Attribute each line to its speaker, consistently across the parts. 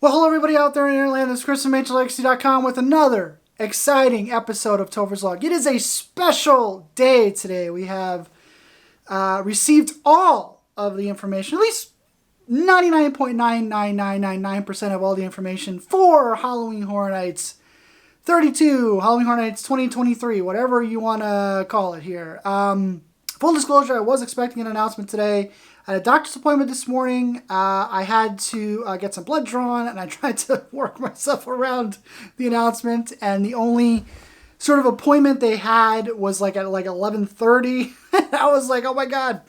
Speaker 1: Well, hello everybody out there in Ireland. This is Chris from HLXC.com with another exciting episode of Topher's Log. It is a special day today. We have received all of the information, at least 99.99999% of all the information for Halloween Horror Nights 32, Halloween Horror Nights 2023, whatever you want to call it here. Full disclosure, I was expecting an announcement today. I had a doctor's appointment this morning. I had to get some blood drawn, and I tried to work myself around the announcement. And the only sort of appointment they had was like at 11:30. I was like, oh my god!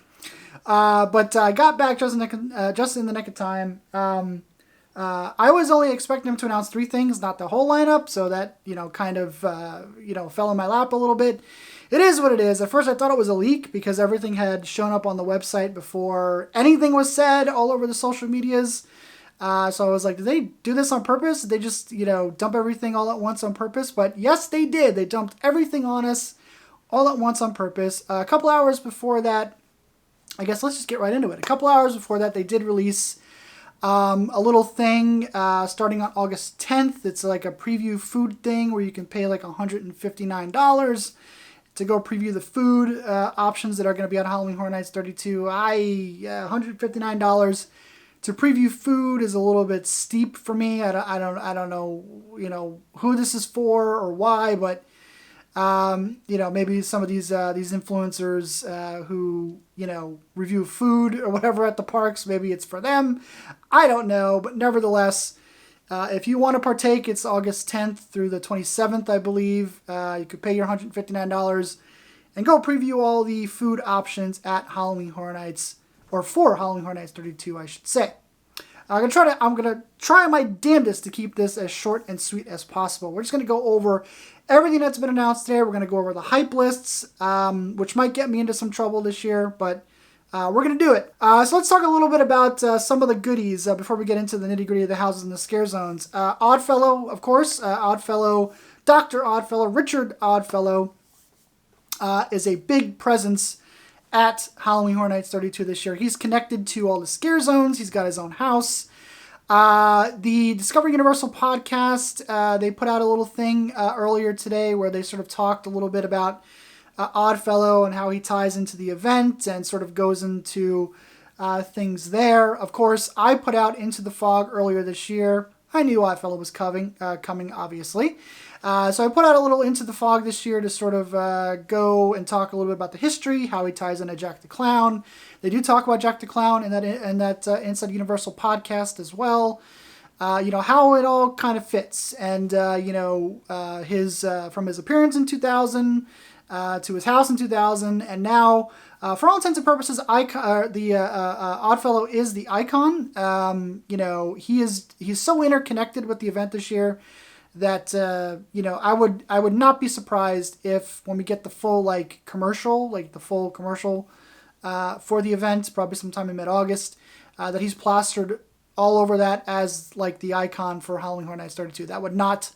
Speaker 1: But I got back just in the nick of time. I was only expecting them to announce 3 things, not the whole lineup. So that kind of fell in my lap a little bit. It is what it is. At first I thought it was a leak because everything had shown up on the website before anything was said all over the social medias. So I was like, did they do this on purpose? Did they just, dump everything all at once on purpose? But yes, they did. They dumped everything on us all at once on purpose. A couple hours before that, I guess let's just get right into it. A couple hours before that, they did release a little thing starting on August 10th. It's like a preview food thing where you can pay like $159 to go preview the food options that are going to be on Halloween Horror Nights 32. $159 to preview food is a little bit steep for me. I don't know, who this is for or why, but maybe some of these influencers who review food or whatever at the parks, maybe it's for them. I don't know, but nevertheless, if you want to partake, it's August 10th through the 27th, I believe. You could pay your $159 and go preview all the food options at Halloween Horror Nights, or for Halloween Horror Nights 32, I should say. I'm gonna try my damnedest to keep this as short and sweet as possible. We're just gonna go over everything that's been announced today. We're gonna go over the hype lists, which might get me into some trouble this year, but we're going to do it. So let's talk a little bit about some of the goodies before we get into the nitty-gritty of the houses and the scare zones. Oddfellow, of course. Oddfellow, Dr. Oddfellow, Richard Oddfellow is a big presence at Halloween Horror Nights 32 this year. He's connected to all the scare zones. He's got his own house. The Discover Universal podcast, they put out a little thing earlier today where they sort of talked a little bit about Oddfellow and how he ties into the event and sort of goes into things there. Of course, I put out Into the Fog earlier this year. I knew Oddfellow was coming, obviously. So I put out a little Into the Fog this year to sort of go and talk a little bit about the history, how he ties into Jack the Clown. They do talk about Jack the Clown in that Inside Universal podcast as well. How it all kind of fits. And, his from his appearance in 2000 to his house in 2000, and now, for all intents and purposes, Oddfellow is the icon. He's so interconnected with the event this year that I would not be surprised if when we get the full commercial for the event, probably sometime in mid-August, that he's plastered all over that as the icon for Halloween Horror Nights 32. That would not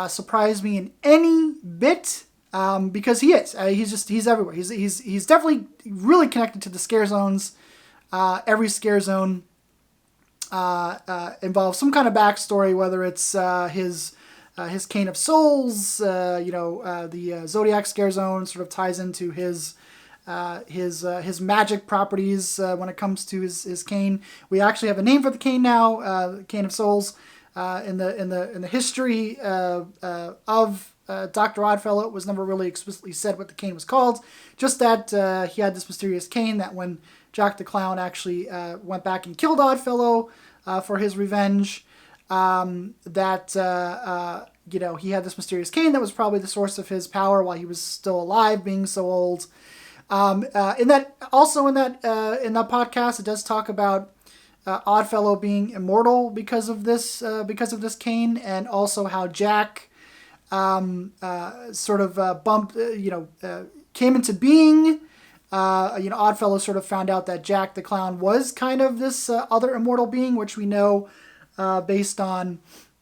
Speaker 1: surprise me in any bit. Because he is. He's everywhere. He's definitely really connected to the scare zones. Every scare zone involves some kind of backstory, whether it's his Cane of Souls, the Zodiac scare zone sort of ties into his magic properties when it comes to his cane. We actually have a name for the cane now, Cane of Souls. In the history of Dr. Oddfellow, it was never really explicitly said what the cane was called, just that he had this mysterious cane that when Jack the Clown actually went back and killed Oddfellow for his revenge, he had this mysterious cane that was probably the source of his power while he was still alive, being so old. In that podcast, it does talk about Oddfellow being immortal because of this cane, and also how Jack sort of came into being. Oddfellow sort of found out that Jack the Clown was kind of this other immortal being, which we know based on,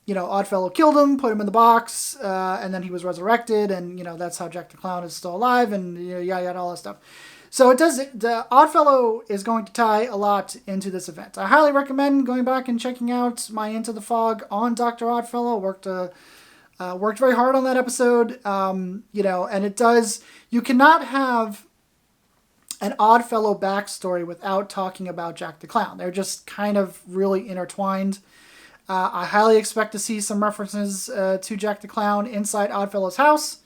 Speaker 1: Oddfellow killed him, put him in the box, and then he was resurrected, and, that's how Jack the Clown is still alive, and yada, all that stuff. So it does. The Oddfellow is going to tie a lot into this event. I highly recommend going back and checking out my Into the Fog on Dr. Oddfellow. Worked very hard on that episode. And it does. You cannot have an Oddfellow backstory without talking about Jack the Clown. They're just kind of really intertwined. I highly expect to see some references to Jack the Clown inside Oddfellow's house.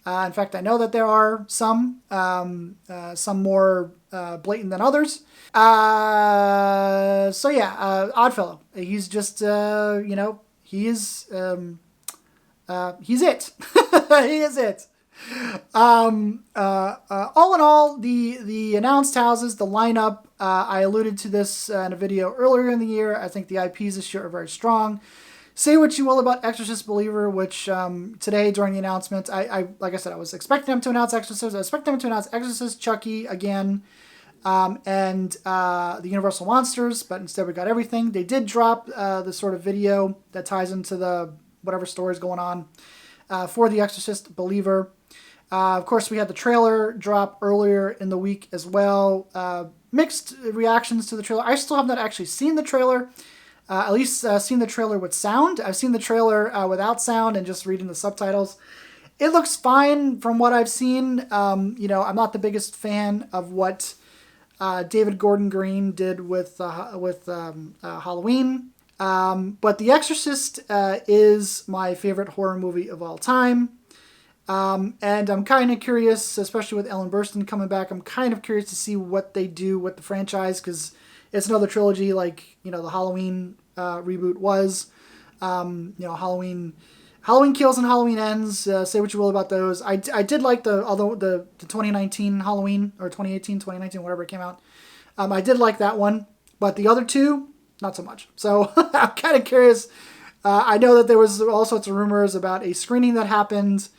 Speaker 1: In fact, I know that there are some more blatant than others. Oddfellow. He's just, he is, he's it. He is it. All in all, the announced houses, the lineup, I alluded to this in a video earlier in the year. I think the IPs this year are very strong. Say what you will about Exorcist Believer, which today during the announcement, I like I said, I was expecting them to announce Exorcist. I was expecting them to announce Exorcist, Chucky again, and the Universal Monsters, but instead we got everything. They did drop the sort of video that ties into the whatever story is going on for the Exorcist Believer. Of course, we had the trailer drop earlier in the week as well. Mixed reactions to the trailer. I still have not actually seen the trailer. At least seen the trailer with sound. I've seen the trailer without sound and just reading the subtitles. It looks fine from what I've seen. I'm not the biggest fan of what David Gordon Green did with Halloween. But The Exorcist is my favorite horror movie of all time. And I'm kind of curious, especially with Ellen Burstyn coming back, I'm kind of curious to see what they do with the franchise, because it's another trilogy like, the Halloween reboot was. Halloween Kills and Halloween Ends. Say what you will about those. I did like the 2019 Halloween, or 2018, 2019, whatever it came out. I did like that one, but the other two, not so much. So I'm kind of curious. I know that there was all sorts of rumors about a screening that happened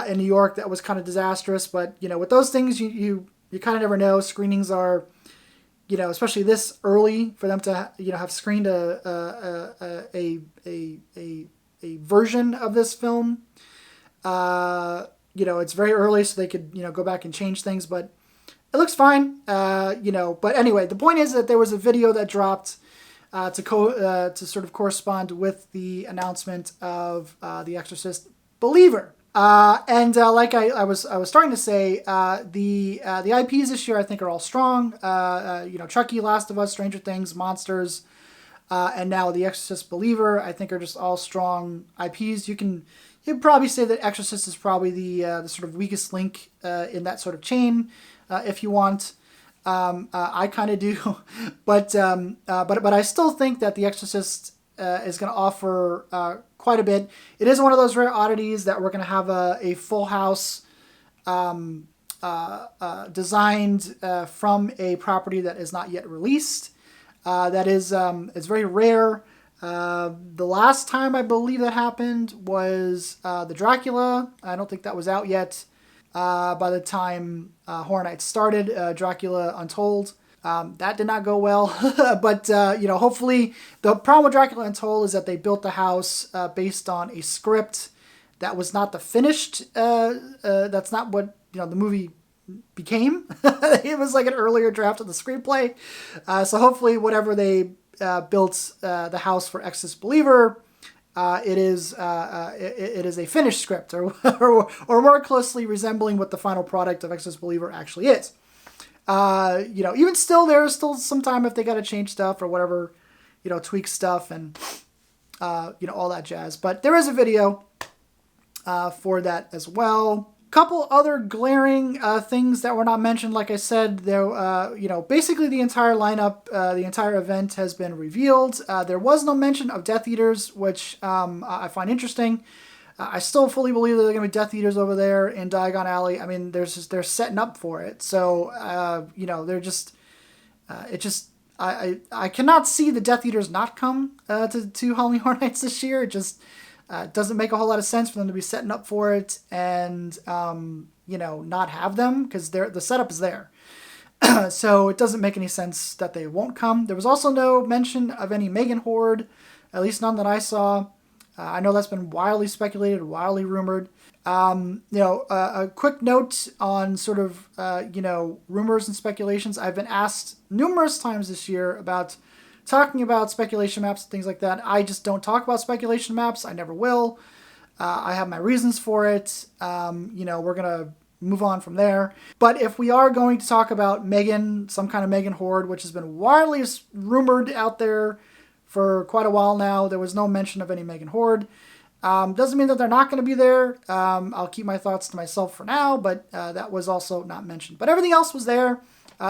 Speaker 1: in New York that was kind of disastrous, but with those things, you kind of never know. Screenings are, especially this early, for them to have screened a version of this film. It's very early, so they could go back and change things, but it looks fine. But anyway, the point is that there was a video that dropped to sort of correspond with the announcement of The Exorcist Believer. Like I was starting to say, the IPs this year I think are all strong. Chucky, Last of Us, Stranger Things, Monsters, and now The Exorcist Believer I think are just all strong IPs. You'd probably say that Exorcist is probably the sort of weakest link in that sort of chain, if you want. I kind of do, but I still think that The Exorcist is going to offer quite a bit. It is one of those rare oddities that we're going to have a full house designed from a property that is not yet released. That is it's very rare. The last time I believe that happened was the Dracula. I don't think that was out yet by the time Horror Nights started. Dracula Untold. That did not go well, but hopefully the problem with Dracula Untold is that they built the house based on a script that was not the finished. That's not what the movie became. It was like an earlier draft of the screenplay. So hopefully, whatever they built the house for Exorcist Believer, it is a finished script, or more closely resembling what the final product of Exorcist Believer actually is. Even still, there's still some time if they got to change stuff or whatever, tweak stuff and, all that jazz. But there is a video for that as well. Couple other glaring things that were not mentioned. Like I said, there, basically the entire lineup, the entire event has been revealed. There was no mention of Death Eaters, which I find interesting. I still fully believe that there are going to be Death Eaters over there in Diagon Alley. I mean, they're setting up for it. So, they're just, I cannot see the Death Eaters not come to Halloween Horror Nights this year. It just doesn't make a whole lot of sense for them to be setting up for it and, not have them, because the setup is there. So it doesn't make any sense that they won't come. There was also no mention of any Megan Horde, at least none that I saw. I know that's been wildly speculated, wildly rumored. A quick note on sort of, rumors and speculations. I've been asked numerous times this year about talking about speculation maps and things like that. I just don't talk about speculation maps. I never will. I have my reasons for it. We're going to move on from there. But if we are going to talk about Megan, some kind of Megan horde, which has been widely rumored out there for quite a while now, there was no mention of any Megan horde. Doesn't mean that they're not going to be there. I'll keep my thoughts to myself for now, but that was also not mentioned. But everything else was there,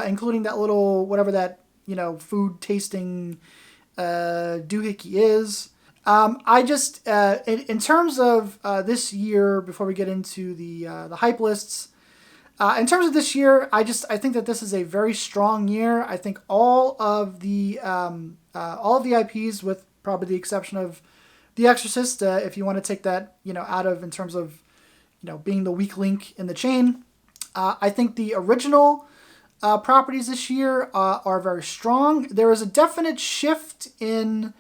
Speaker 1: including that little, whatever that, food tasting doohickey is. I just, in terms of this year, before we get into the hype lists, in terms of this year, I think that this is a very strong year. I think all of the IPs, with probably the exception of The Exorcist, if you want to take that, out of in terms of, being the weak link in the chain, I think the original properties this year are very strong. There is a definite shift in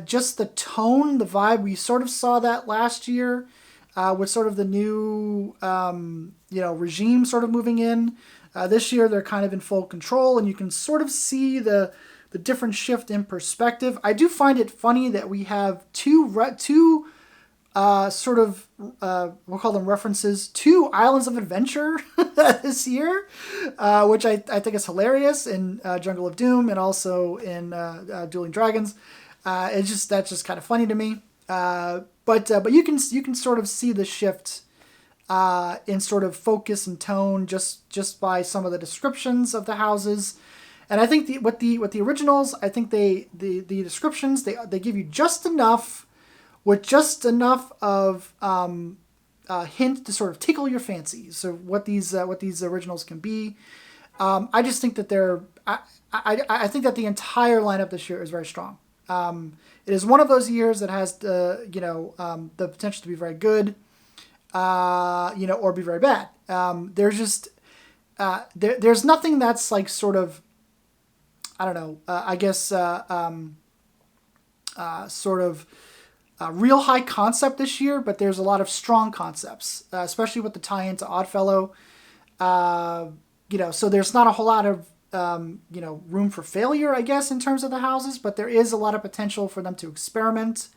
Speaker 1: just the tone, the vibe. We sort of saw that last year with sort of the new, regime sort of moving in. This year, they're kind of in full control, and you can sort of see the different shift in perspective. I do find it funny that we have two sort of, we'll call them references, to Islands of Adventure this year, which I think is hilarious in Jungle of Doom and also in Dueling Dragons. That's just kind of funny to me. But you can sort of see the shift in sort of focus and tone just by some of the descriptions of the houses. And I think with the originals, I think the descriptions they give you just enough of hint to sort of tickle your fancy. So what these originals can be. I just think that I think that the entire lineup this year is very strong. It is one of those years that has the potential to be very good, or be very bad. There's just there's nothing that's like sort of, I don't know, I guess sort of real high concept this year, but there's a lot of strong concepts, especially with the tie-in to Oddfellow. So there's not a whole lot of room for failure, I guess, in terms of the houses, but there is a lot of potential for them to experiment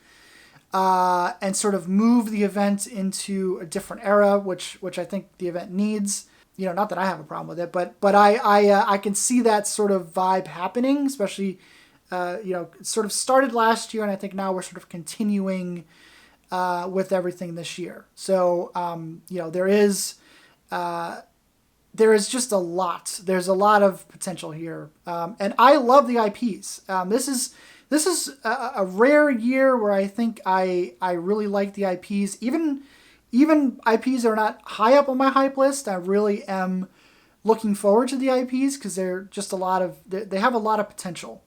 Speaker 1: and sort of move the event into a different era, which I think the event needs. Not that I have a problem with it, but I can see that sort of vibe happening, especially it sort of started last year, and I think now we're sort of continuing with everything this year. So there is just a lot. There's a lot of potential here, and I love the IPs. This is a rare year where I think I really like the IPs. Even IPs that are not high up on my hype list, I really am looking forward to the IPs because they're just they have a lot of potential.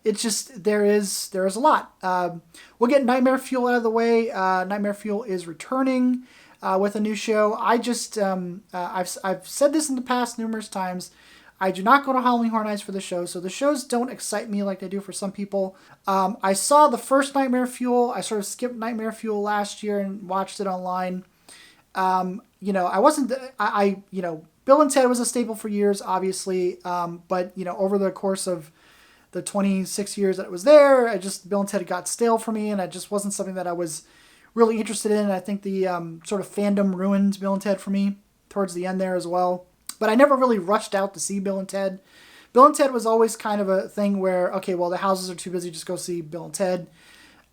Speaker 1: It's just there is a lot. We'll get Nightmare Fuel out of the way. Nightmare Fuel is returning with a new show. I've said this in the past numerous times. I do not go to Halloween Horror Nights for the show, so the shows don't excite me like they do for some people. I saw the first Nightmare Fuel. I sort of skipped Nightmare Fuel last year and watched it online. I wasn't. Bill and Ted was a staple for years, obviously. But over the course of the 26 years that it was there, Bill and Ted got stale for me, and it just wasn't something that I was really interested in. I think the sort of fandom ruined Bill and Ted for me towards the end there as well. But I never really rushed out to see Bill and Ted. Bill and Ted was always kind of a thing where, okay, well, the houses are too busy, just go see Bill and Ted.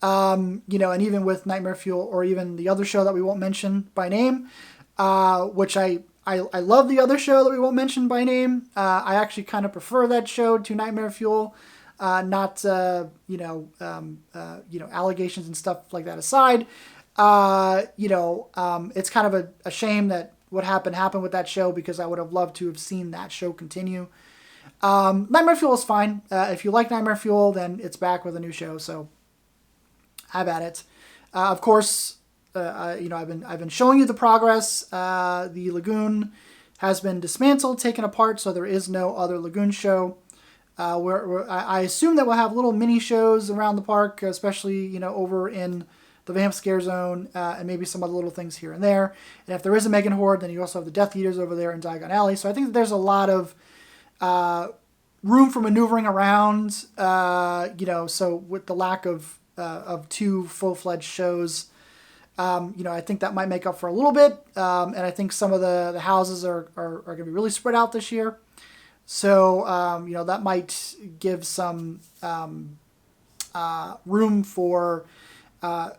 Speaker 1: And even with Nightmare Fuel, or even the other show that we won't mention by name, which I love the other show that we won't mention by name. I actually kind of prefer that show to Nightmare Fuel. Not allegations and stuff like that aside. It's kind of a shame that what happened with that show, because I would have loved to have seen that show continue. Nightmare Fuel is fine. If you like Nightmare Fuel, then it's back with a new show, so have at it. Of course, I've been showing you the progress. The Lagoon has been dismantled, taken apart, so there is no other Lagoon show. I assume that we'll have little mini shows around the park, especially over in the Vamp Scare Zone, and maybe some other little things here and there. And if there is a Megan Horde, then you also have the Death Eaters over there in Diagon Alley. So I think that there's a lot of room for maneuvering around. So with the lack of 2 full-fledged shows, I think that might make up for a little bit. And I think some of the houses are going to be really spread out this year. So, that might give some room for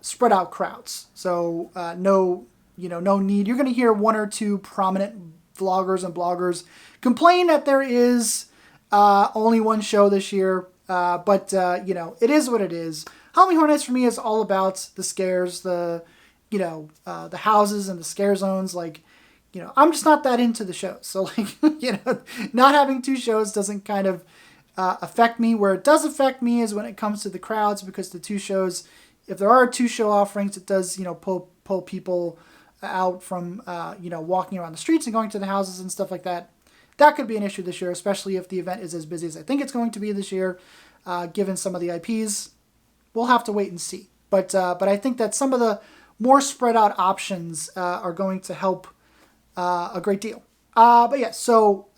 Speaker 1: spread out crowds. So, no need. You're going to hear 1 or 2 prominent vloggers and bloggers complain that there is only 1 show this year. But it is what it is. Halloween Horror Nights for me is all about the scares, the houses and the scare zones. I'm just not that into the shows. So, not having 2 shows doesn't kind of affect me. Where it does affect me is when it comes to the crowds, because the 2 shows, if there are 2 show offerings, it does, pull people out from, walking around the streets and going to the houses and stuff like that. That could be an issue this year, especially if the event is as busy as I think it's going to be this year, given some of the IPs. We'll have to wait and see. But I think that some of the more spread out options are going to help a great deal. But yeah, so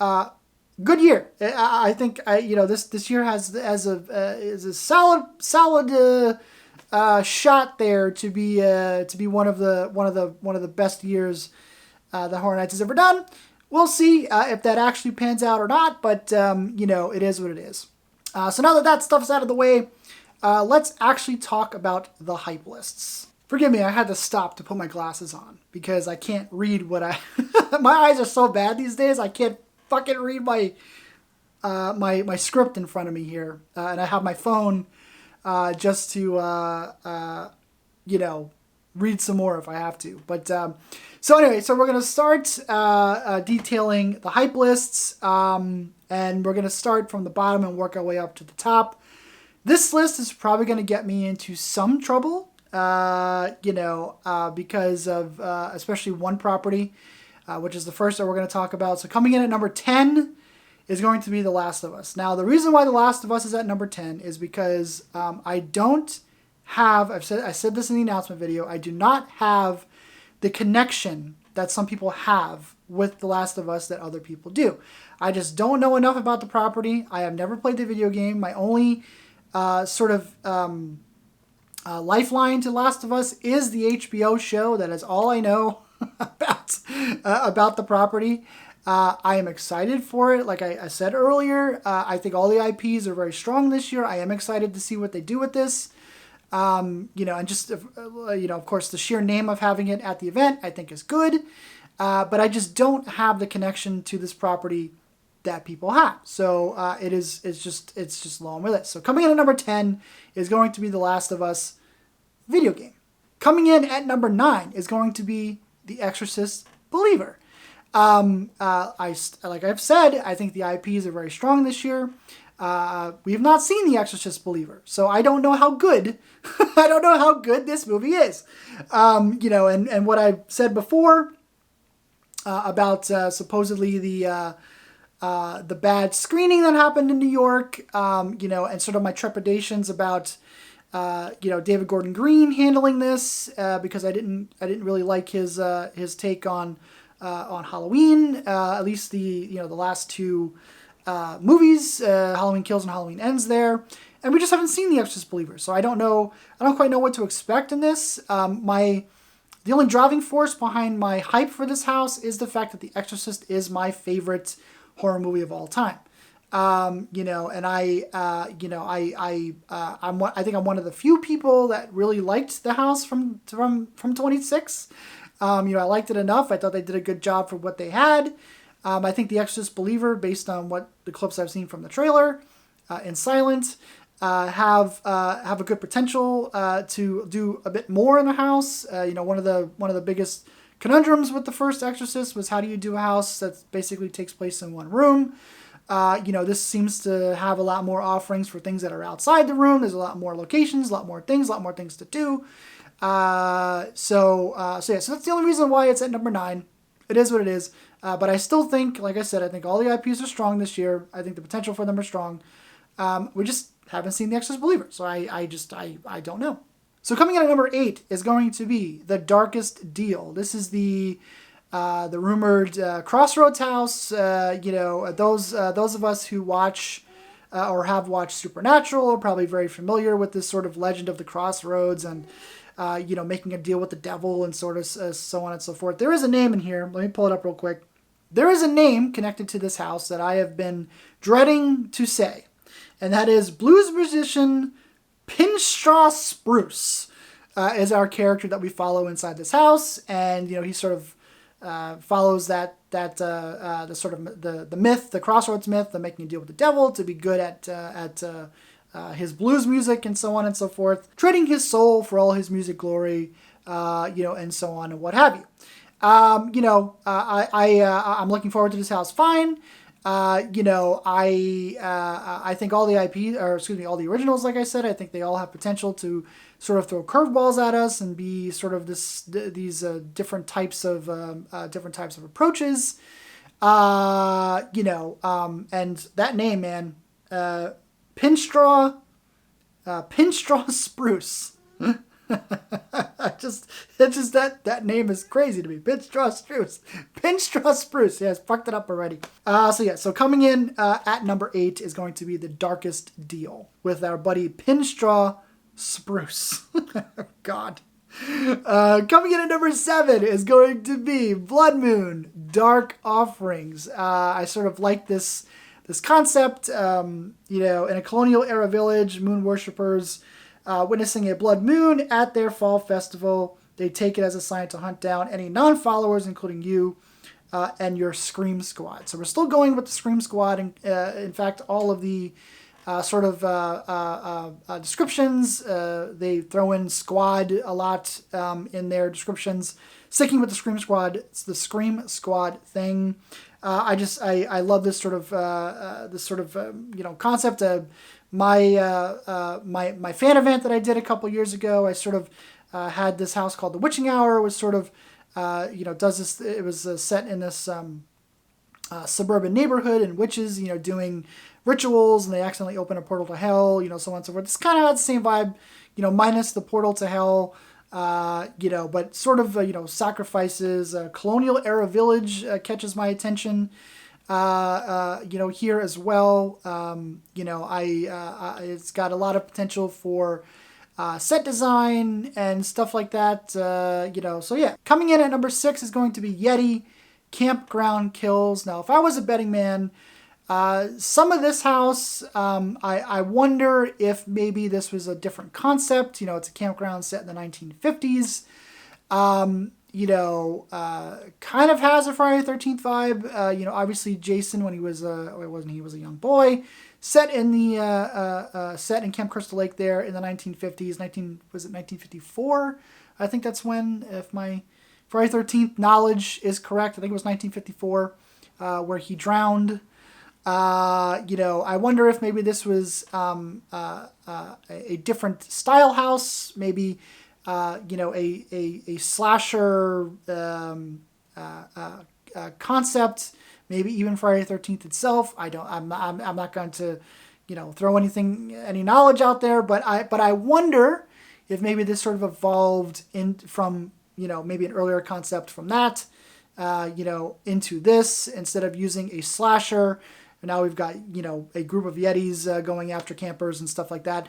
Speaker 1: good year. I think this year is a solid shot there to be one of the best years that Horror Nights has ever done. We'll see if that actually pans out or not, but it is what it is. So now that stuff's out of the way, let's actually talk about the hype lists. Forgive me, I had to stop to put my glasses on because I can't read what my eyes are so bad these days. I can't fucking read my script in front of me here, and I have my phone just to read some more if I have to. But so anyway, so we're gonna start detailing the hype lists, and we're gonna start from the bottom and work our way up to the top. This list is probably gonna get me into some trouble. Because of especially one property, which is the first that we're going to talk about. So coming in at number 10 is going to be The Last of Us. Now, the reason why The Last of Us is at number 10 is because I don't have, I said this in the announcement video, I do not have the connection that some people have with The Last of Us that other people do. I just don't know enough about the property. I have never played the video game. My only lifeline to Last of Us is the HBO show. That is all I know about the property. I am excited for it. Like I said earlier, I think all the IPs are very strong this year. I am excited to see what they do with this. And just, of course, the sheer name of having it at the event, I think is good. But I just don't have the connection to this property that people have. So it's just low on my list. So coming in at number 10 is going to be The Last of Us video game. Coming in at number 9 is going to be The Exorcist Believer. Like I've said, I think the IPs are very strong this year. We have not seen The Exorcist Believer, so I don't know how good this movie is. And what I've said before about supposedly the bad screening that happened in New York, and sort of my trepidations about, David Gordon Green handling this, because I didn't really like his take on Halloween, at least the last 2 movies, Halloween Kills and Halloween Ends there. And we just haven't seen The Exorcist Believer, so I don't quite know what to expect in this. The only driving force behind my hype for this house is the fact that The Exorcist is my favorite horror movie of all time. I think I'm one of the few people that really liked the house from 26. I liked it enough. I thought they did a good job for what they had. I think The Exorcist Believer, based on what the clips I've seen from the trailer and Silent, have a good potential to do a bit more in the house. One of the biggest conundrums with the first Exorcist was, how do you do a house that basically takes place in one room? This seems to have a lot more offerings for things that are outside the room. There's a lot more locations, a lot more things to do. So that's the only reason why it's at number 9. It is what it is. But I still think, like I said, I think all the IPs are strong this year. I think the potential for them are strong. We just haven't seen The Exorcist Believer, so I don't know. So coming in at number 8 is going to be The Darkest Deal. This is the rumored Crossroads house. Those of us who watch or have watched Supernatural are probably very familiar with this sort of legend of the Crossroads and making a deal with the devil and sort of so on and so forth. There is a name in here. Let me pull it up real quick. There is a name connected to this house that I have been dreading to say, and that is blues musician Pinstraw Spruce is our character that we follow inside this house, and he sort of follows the sort of the myth, the Crossroads myth, the making a deal with the devil to be good at his blues music and so on and so forth, trading his soul for all his music glory, and so on and what have you. I'm looking forward to this house. Fine. I think all the all the originals, like I said, I think they all have potential to sort of throw curveballs at us and be sort of these different types of approaches. And that name, man, Pinstraw Spruce. That name is crazy to me. Pinstraw Spruce. Yeah, it's fucked it up already. So coming in at number 8 is going to be The Darkest Deal with our buddy Pinstraw Spruce. God. Coming in at number 7 is going to be Blood Moon Dark Offerings. I sort of like this concept. In a colonial era village, moon worshippers witnessing a blood moon at their fall festival. They take it as a sign to hunt down any non-followers, including you and your Scream Squad. So we're still going with the Scream Squad. And, in fact, all of the descriptions, they throw in squad a lot in their descriptions. Sticking with the Scream Squad, it's the Scream Squad thing. I love this sort of concept. My fan event that I did a couple years ago, I sort of had this house called the Witching Hour. It was sort of does this. It was set in this suburban neighborhood, and witches doing rituals, and they accidentally open a portal to hell. So on and so forth. It's kind of had the same vibe, minus the portal to hell. But sort of sacrifices. Colonial era village catches my attention. Here as well. It's got a lot of potential for set design and stuff like that. So yeah. Coming in at number 6 is going to be Yeti Campground Kills. Now, if I was a betting man, some of this house, I wonder if maybe this was a different concept. It's a campground set in the 1950s. Kind of has a Friday the 13th vibe. Obviously Jason, when he was a young boy, set in Camp Crystal Lake there in the 1950s. 1954? I think that's when, if my Friday the 13th knowledge is correct, I think it was 1954, where he drowned. I wonder if maybe this was a different style house, maybe a slasher concept, maybe even Friday the 13th itself. I'm not going to throw any knowledge out there, but I wonder if maybe this sort of evolved from maybe an earlier concept from that into this, instead of using a slasher. And now we've got a group of Yetis going after campers and stuff like that.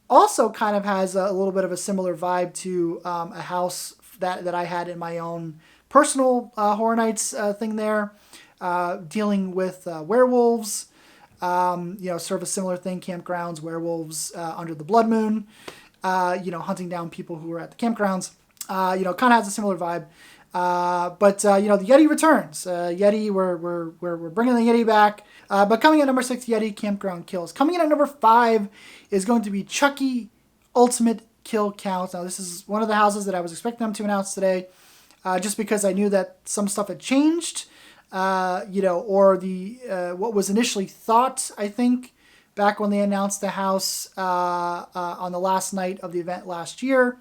Speaker 1: Also kind of has a little bit of a similar vibe to a house that I had in my own personal Horror Nights thing there, dealing with werewolves, sort of a similar thing, campgrounds, werewolves under the blood moon, hunting down people who are at the campgrounds, kind of has a similar vibe. But the Yeti returns. Yeti, we're bringing the Yeti back. But coming in at number 6, Yeti Campground Kills. Coming in at number 5 is going to be Chucky Ultimate Kill Count. Now, this is one of the houses that I was expecting them to announce today, just because I knew that some stuff had changed, or what was initially thought, I think, back when they announced the house on the last night of the event last year,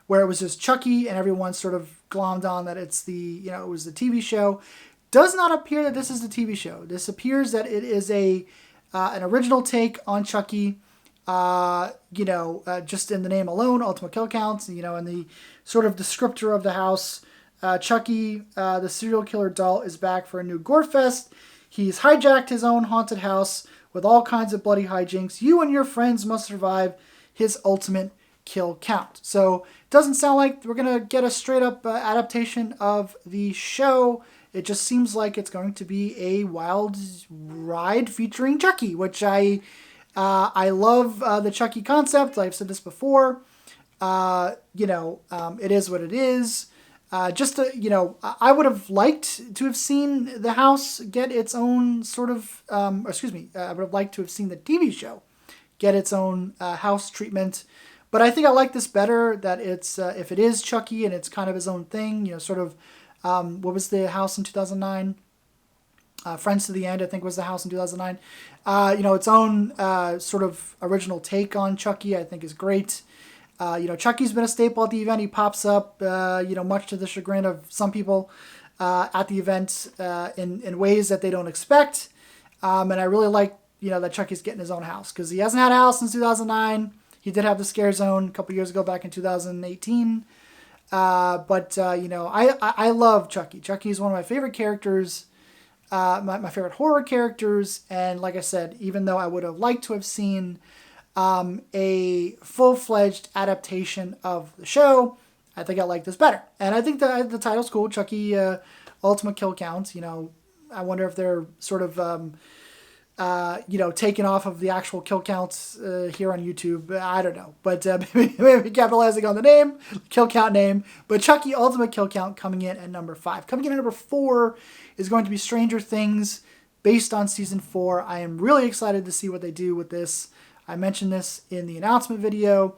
Speaker 1: where it was just Chucky and everyone sort of glommed on that it was the TV show. Does not appear that this is the TV show. This appears that it is a an original take on Chucky. Just in the name alone, ultimate kill counts, and the sort of descriptor of the house. Chucky, the serial killer doll, is back for a new gore fest. He's hijacked his own haunted house with all kinds of bloody hijinks. You and your friends must survive his ultimate kill count. So it doesn't sound like we're going to get a straight up adaptation of the show. It just seems like it's going to be a wild ride featuring Chucky, which I love the Chucky concept. I've said this before. It is what it is. I would have liked to have seen the house get its own sort of, I would have liked to have seen the TV show get its own house treatment. But I think I like this better, that it's, if it is Chucky and it's kind of his own thing, what was the house in 2009? Friends to the End, I think, was the house in 2009. Its own sort of original take on Chucky, I think, is great. Chucky's been a staple at the event. He pops up, much to the chagrin of some people at the event in ways that they don't expect. And I really like, that Chucky's getting his own house, because he hasn't had a house since 2009. He did have the Scare Zone a couple years ago, back in 2018. I love Chucky. Chucky is one of my favorite characters, my favorite horror characters. And like I said, even though I would have liked to have seen a full-fledged adaptation of the show, I think I like this better. And I think the title's cool, Chucky Ultimate Kill Count. I wonder if they're sort of taken off of the actual kill counts here on YouTube. I don't know. But maybe capitalizing on the name, kill count name. But Chucky Ultimate Kill Count coming in at number 5. Coming in at number 4 is going to be Stranger Things, based on season 4. I am really excited to see what they do with this. I mentioned this in the announcement video.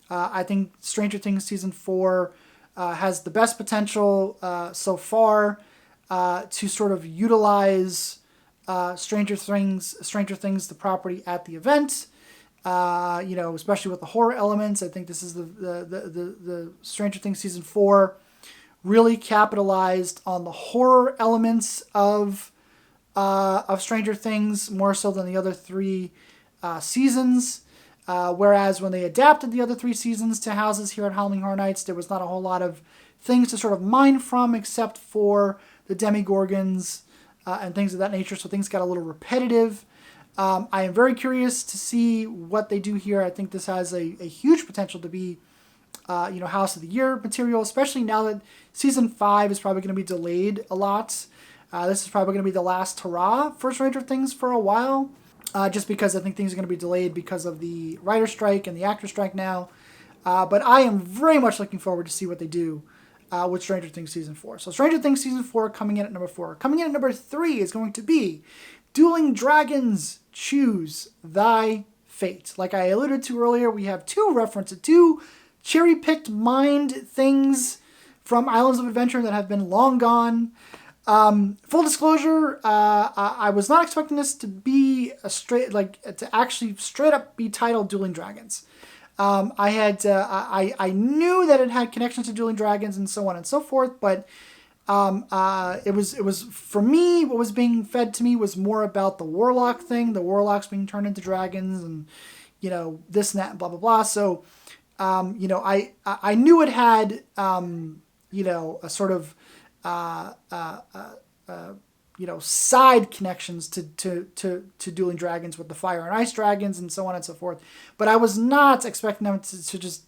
Speaker 1: I think Stranger Things season 4 has the best potential so far to sort of utilize Stranger Things, the property at the event, especially with the horror elements. I think this is the Stranger Things season 4 really capitalized on the horror elements of Stranger Things more so than the other 3 seasons. Whereas when they adapted the other 3 seasons to houses here at Halloween Horror Nights, there was not a whole lot of things to sort of mine from, except for the Demogorgons and things of that nature, so things got a little repetitive. I am very curious to see what they do here. I think this has a huge potential to be, House of the Year material, especially now that Season 5 is probably going to be delayed a lot. This is probably going to be the last hurrah for Stranger Things for a while, just because I think things are going to be delayed because of the writer strike and the actor strike now. But I am very much looking forward to see what they do with Stranger Things Season 4. So Stranger Things Season 4 coming in at number 4. Coming in at number 3 is going to be Dueling Dragons, Choose Thy Fate. Like I alluded to earlier, we have 2 cherry-picked mind things from Islands of Adventure that have been long gone. Full disclosure, I was not expecting this to be to actually straight up be titled Dueling Dragons. I knew that it had connections to Dueling Dragons and so on and so forth, but it was for me, what was being fed to me was more about the warlock thing, the warlocks being turned into dragons, and this and that and blah blah blah. So I knew it had a sort of side connections to Dueling Dragons with the Fire and Ice Dragons and so on and so forth. But I was not expecting them to just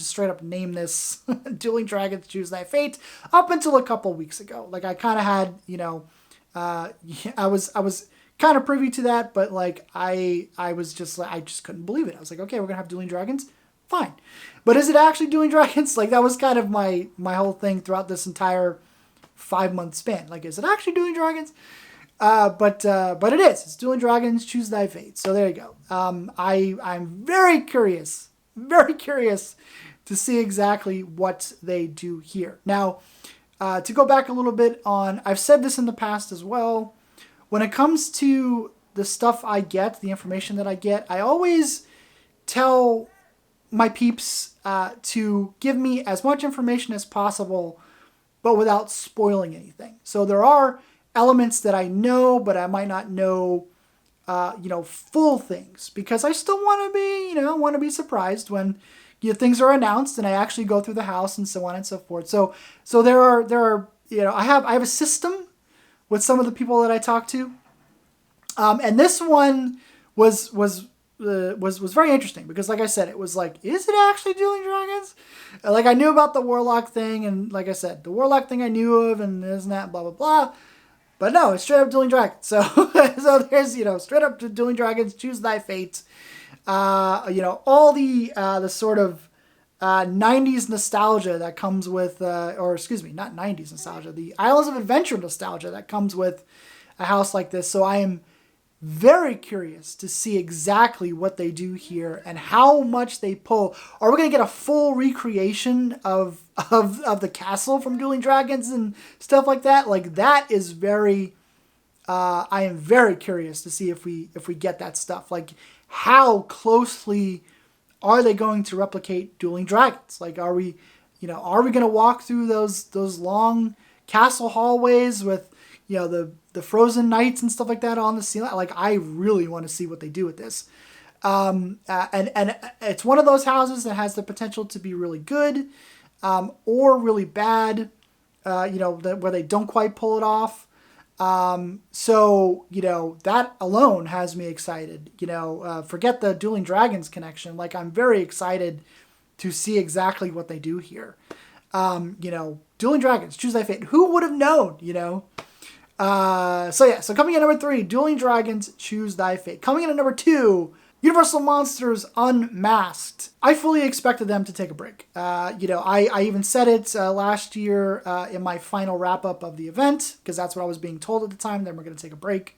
Speaker 1: straight up name this Dueling Dragons Choose Thy Fate up until a couple weeks ago. Like I kind of had, I was kind of privy to that, but like I was just like, I just couldn't believe it. I was like, okay, we're gonna have Dueling Dragons. Fine. But is it actually Dueling Dragons? Like that was kind of my whole thing throughout this entire 5-month span. Like, is it actually Dueling Dragons? But it is. It's Dueling Dragons, Choose Thy Fate. So there you go. I'm very curious to see exactly what they do here. Now, to go back a little bit on, I've said this in the past as well, when it comes to the stuff I get, the information that I get, I always tell my peeps to give me as much information as possible, but without spoiling anything. So there are elements that I know, but I might not know full things, because I still want to be surprised when things are announced and I actually go through the house and so on and so forth. So there are I have a system with some of the people that I talk to, and this one was very interesting because, like I said, it was like, is it actually Dueling Dragons? Like, I knew about the Warlock thing, and like I said, the Warlock thing I knew of, and isn't that blah blah blah. But no, it's straight up Dueling Dragons. So there's straight up to Dueling Dragons. Choose thy fate. All the sort of 90s nostalgia that comes with, or excuse me, not 90s nostalgia, the Islands of Adventure nostalgia that comes with a house like this. So I am very curious to see exactly what they do here and how much they pull. Are we going to get a full recreation of the castle from Dueling Dragons and stuff like that? Like, that is very, I am very curious to see if we get that stuff. Like, how closely are they going to replicate Dueling Dragons? Like, are we going to walk through those long castle hallways with, the frozen knights and stuff like that on the ceiling? Like, I really want to see what they do with this. And it's one of those houses that has the potential to be really good, or really bad, where they don't quite pull it off. So that alone has me excited. Forget the Dueling Dragons connection. Like, I'm very excited to see exactly what they do here. Dueling Dragons, choose thy fate. Who would have known, So coming in at number 3, Dueling Dragons, choose thy fate. Coming in at number 2, Universal Monsters Unmasked. I fully expected them to take a break. I even said it last year in my final wrap-up of the event, because that's what I was being told at the time, then we're going to take a break.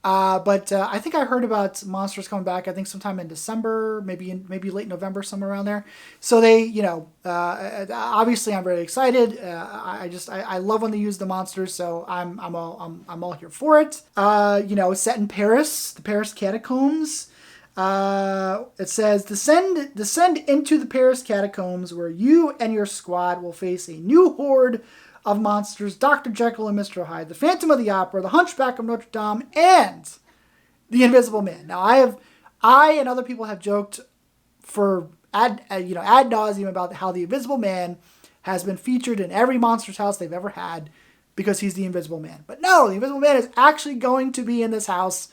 Speaker 1: But I think I heard about Monsters coming back, I think sometime in December, maybe late November, somewhere around there. So they, obviously I'm very excited. I love when they use the monsters, so I'm all here for it. Set in Paris, the Paris catacombs. It says, descend into the Paris catacombs where you and your squad will face a new horde of monsters: Dr. Jekyll and Mr. Hyde, the Phantom of the Opera, the Hunchback of Notre Dame, and the Invisible Man. Now, I and other people have joked for ad nauseum about how the Invisible Man has been featured in every Monsters house they've ever had because he's the Invisible Man. But no, the Invisible Man is actually going to be in this house.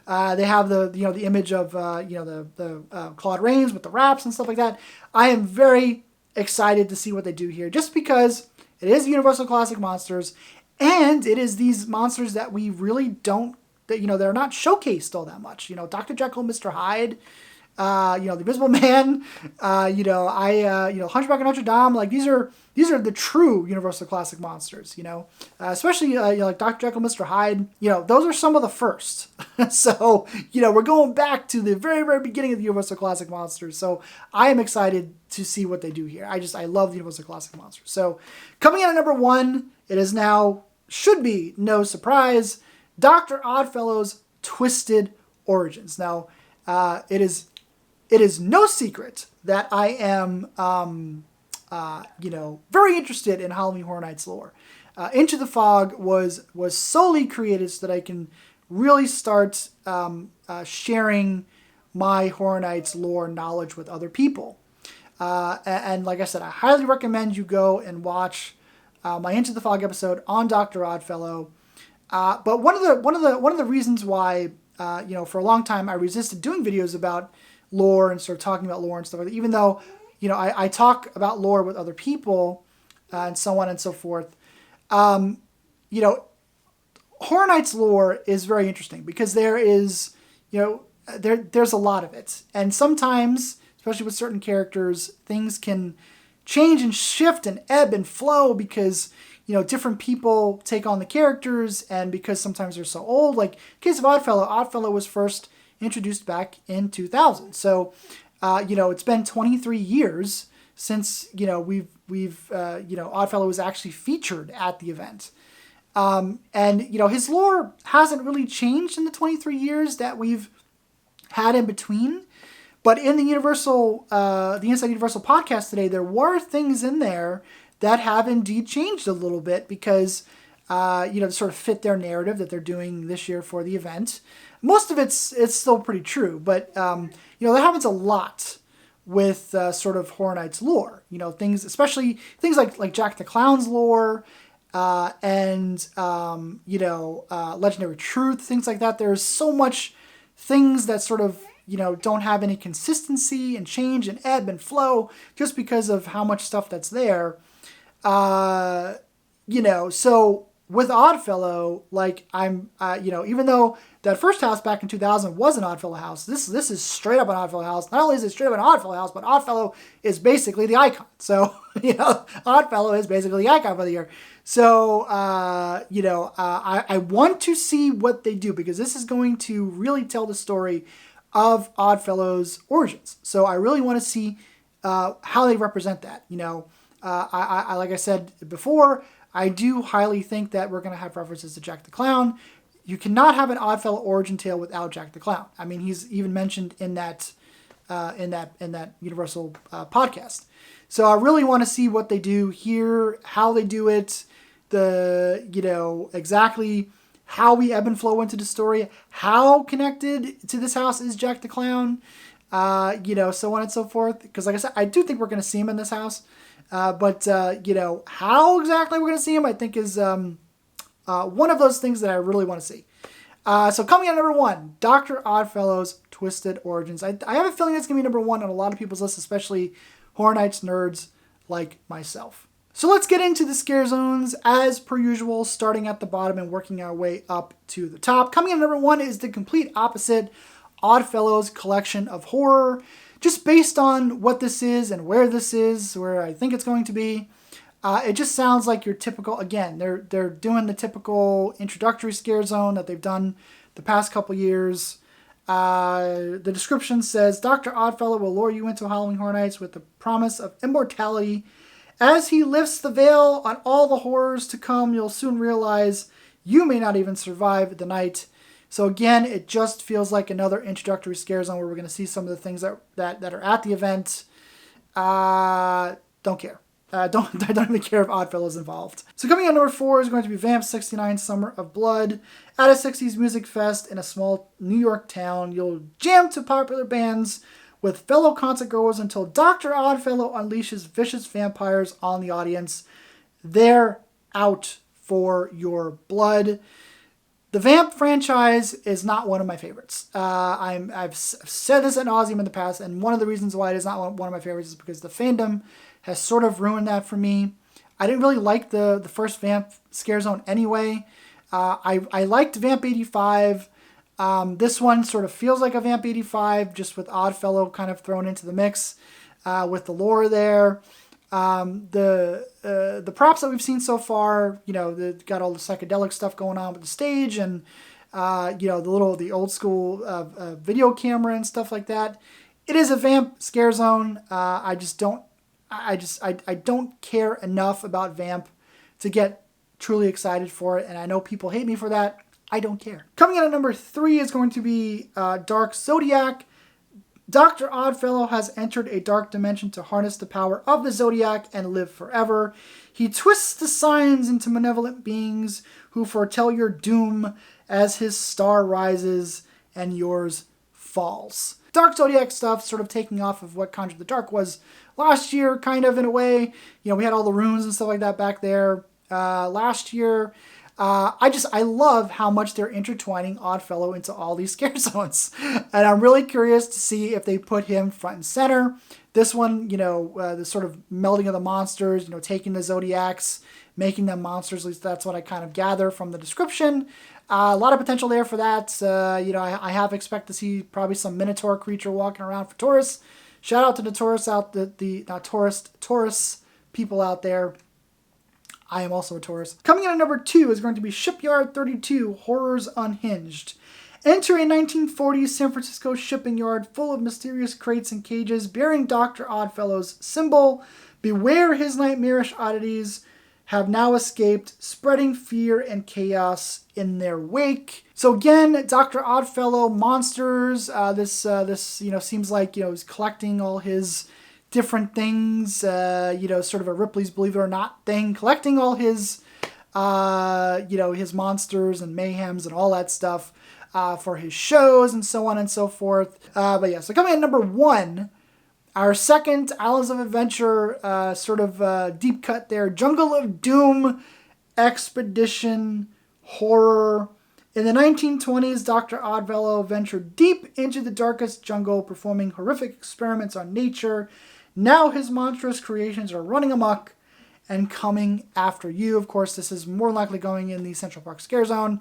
Speaker 1: They have the image of the Claude Rains with the raps and stuff like that. I am very excited to see what they do here, just because it is Universal Classic Monsters, and it is these monsters that we really don't, they're not showcased all that much. Dr. Jekyll, Mr. Hyde, the Invisible Man, Hunchback of Notre Dame. Like, these are the true Universal Classic Monsters. Especially like Dr. Jekyll, Mr. Hyde. Those are some of the first. So we're going back to the very, very beginning of the Universal Classic Monsters. So I am excited to see what they do here. I love the Universal Classic Monsters. So coming in at number 1, it is now, should be no surprise, Dr. Oddfellow's Twisted Origins. Now, it is no secret that I am, very interested in Halloween Horror Nights lore. Into the Fog was solely created so that I can really start sharing my Horror Nights lore knowledge with other people. And like I said, I highly recommend you go and watch my Into the Fog episode on Dr. Oddfellow. But one of the reasons why for a long time I resisted doing videos about lore and sort of talking about lore and stuff like that, even though I talk about lore with other people and so on and so forth. Horror Nights lore is very interesting because there is there's a lot of it, and sometimes, especially with certain characters, things can change and shift and ebb and flow because different people take on the characters, and because sometimes they're so old. Like, in the case of Oddfellow was first introduced back in 2000. So, it's been 23 years since, Oddfellow was actually featured at the event. And his lore hasn't really changed in the 23 years that we've had in between. But in the Inside Universal podcast today, there were things in there that have indeed changed a little bit because, to sort of fit their narrative that they're doing this year for the event. Most of it's still pretty true, but that happens a lot with sort of Horror Nights lore. Especially things like Jack the Clown's lore, and Legendary Truth, things like that. There's so much things that sort of don't have any consistency and change and ebb and flow just because of how much stuff that's there. So with Oddfellow, like even though that first house back in 2000 was an Oddfellow house, this is straight up an Oddfellow house. Not only is it straight up an Oddfellow house, but Oddfellow is basically the icon. So, Oddfellow is basically the icon for the year. So, I want to see what they do because this is going to really tell the story of Oddfellow's origins. So I really want to see how they represent that. I like I said before, I do highly think that we're going to have references to Jack the Clown. You cannot have an Oddfellow origin tale without Jack the Clown. I mean, he's even mentioned in that Universal podcast. So I really want to see what they do here, how they do it, exactly how we ebb and flow into the story, how connected to this house is Jack the Clown, so on and so forth. Because like I said, I do think we're going to see him in this house. But how exactly we're going to see him, I think is one of those things that I really want to see. So coming in at number 1, Dr. Oddfellow's Twisted Origins. I have a feeling it's going to be number 1 on a lot of people's lists, especially Horror Nights nerds like myself. So let's get into the scare zones as per usual, starting at the bottom and working our way up to the top. Coming in at number 1 is the complete opposite, Oddfellow's Collection of Horror. Just based on what this is and where this is, where I think it's going to be, it just sounds like your typical, again, they're doing the typical introductory scare zone that they've done the past couple years. The description says, Dr. Oddfellow will lure you into Halloween Horror Nights with the promise of immortality. As he lifts the veil on all the horrors to come, you'll soon realize you may not even survive the night. So again, it just feels like another introductory scare zone where we're going to see some of the things that are at the event. Don't care. I don't even care if Oddfellow's involved. So coming on number 4 is going to be Vamp 69 Summer of Blood. At a 60s music fest in a small New York town, you'll jam to popular bands with fellow concert goers until Dr. Oddfellow unleashes vicious vampires on the audience. They're out for your blood. The Vamp franchise is not one of my favorites. I've said this ad nauseum in the past, and one of the reasons why it is not one of my favorites is because the fandom has sort of ruined that for me. I didn't really like the first Vamp Scare Zone anyway. I liked Vamp 85. This one sort of feels like a Vamp 85, just with Oddfellow kind of thrown into the mix with the lore there. The props that we've seen so far, they've got all the psychedelic stuff going on with the stage and, the old school video camera and stuff like that. It is a Vamp Scare Zone. I don't care enough about Vamp to get truly excited for it. And I know people hate me for that. I don't care. Coming in at number 3 is going to be Dark Zodiac. Dr. Oddfellow has entered a dark dimension to harness the power of the Zodiac and live forever. He twists the signs into malevolent beings who foretell your doom as his star rises and yours falls. Dark Zodiac stuff sort of taking off of what Conjure the Dark was last year, kind of in a way. We had all the runes and stuff like that back there last year. I love how much they're intertwining Oddfellow into all these scare zones. And I'm really curious to see if they put him front and center. This one, the sort of melding of the monsters, taking the Zodiacs, making them monsters. At least that's what I kind of gather from the description. A lot of potential there for that. I have expect to see probably some Minotaur creature walking around for Taurus. Shout out to the Taurus Taurus people out there. I am also a Taurus. Coming in at number 2 is going to be Shipyard 32, Horrors Unhinged. Enter a 1940s San Francisco shipping yard full of mysterious crates and cages bearing Dr. Oddfellow's symbol. Beware his nightmarish oddities have now escaped, spreading fear and chaos in their wake. So again, Dr. Oddfellow monsters. This seems like he's collecting all his different things, sort of a Ripley's Believe It or Not thing, collecting all his his monsters and mayhems and all that stuff for his shows and so on and so forth. But yeah, so coming in number 1, our second Islands of Adventure deep cut there, Jungle of Doom Expedition Horror. In the 1920s, Dr. Oddfellow ventured deep into the darkest jungle, performing horrific experiments on nature. Now his monstrous creations are running amok and coming after you. Of course, this is more likely going in the Central Park Scare Zone.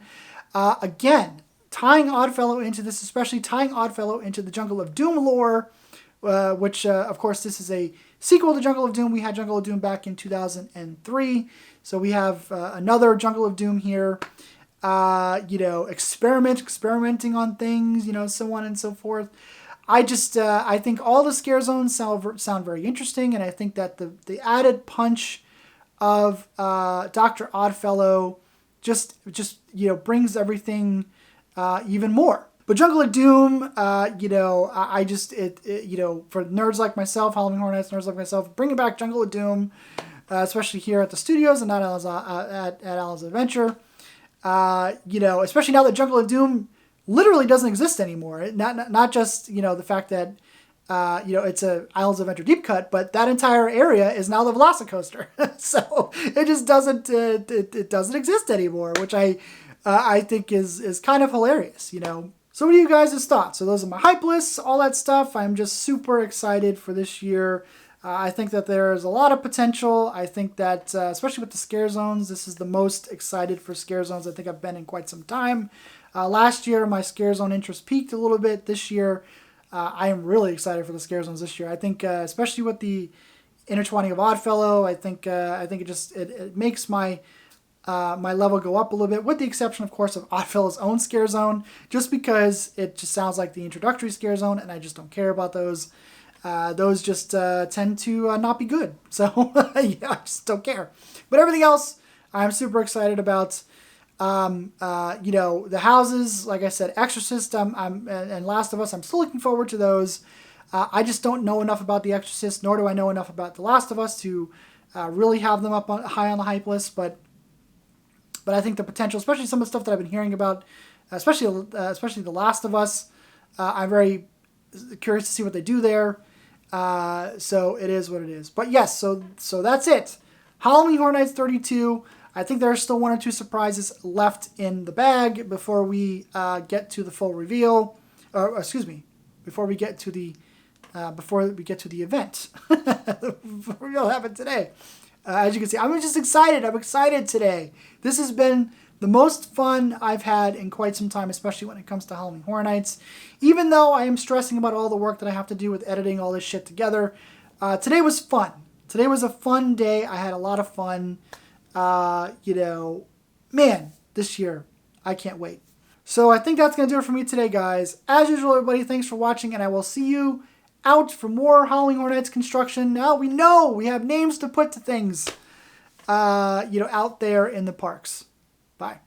Speaker 1: Again, tying Oddfellow into this, especially tying Oddfellow into the Jungle of Doom lore, which, of course, this is a sequel to Jungle of Doom. We had Jungle of Doom back in 2003. So we have another Jungle of Doom here. Experimenting on things, so on and so forth. I think all the scare zones sound very interesting, and I think that the added punch of Dr. Oddfellow just brings everything even more. But Jungle of Doom, for nerds like myself, Halloween Horror Nights nerds like myself, bringing back Jungle of Doom, especially here at the studios and not at Islands of Adventure. Especially now that Jungle of Doom literally doesn't exist anymore. Not just, the fact that, it's a Islands of Adventure deep cut, but that entire area is now the Velocicoaster. So it just doesn't, it doesn't exist anymore, which I think is kind of hilarious, So what are you guys' thoughts? So those are my hype lists, all that stuff. I'm just super excited for this year. I think that there's a lot of potential. I think that, especially with the scare zones, this is the most excited for scare zones I think I've been in quite some time. Last year, my scare zone interest peaked a little bit. This year, I am really excited for the scare zones this year. I think, especially with the intertwining of Oddfellow, I think it makes my level go up a little bit, with the exception, of course, of Oddfellow's own scare zone, just because it just sounds like the introductory scare zone, and I just don't care about those. Those just tend to not be good. So, I just don't care. But everything else, I'm super excited about. The houses, like I said, Exorcist and Last of Us, I'm still looking forward to those. I just don't know enough about The Exorcist, nor do I know enough about The Last of Us to really have them up high on the hype list. But I think the potential, especially some of the stuff that I've been hearing about, especially The Last of Us, I'm very curious to see what they do there. So it is what it is. But yes, so that's it. Halloween Horror Nights 32. I think there are still 1 or 2 surprises left in the bag before we get to the full reveal. Or excuse me, before we get to the event. The reveal happened today. As you can see, I'm just excited. I'm excited today. This has been the most fun I've had in quite some time, especially when it comes to Halloween Horror Nights. Even though I am stressing about all the work that I have to do with editing all this shit together, today was fun. Today was a fun day. I had a lot of fun. This year, I can't wait. So I think that's going to do it for me today, guys. As usual, everybody, thanks for watching, and I will see you out for more Halloween Horror Nights construction. Now we know we have names to put to things, out there in the parks. Bye.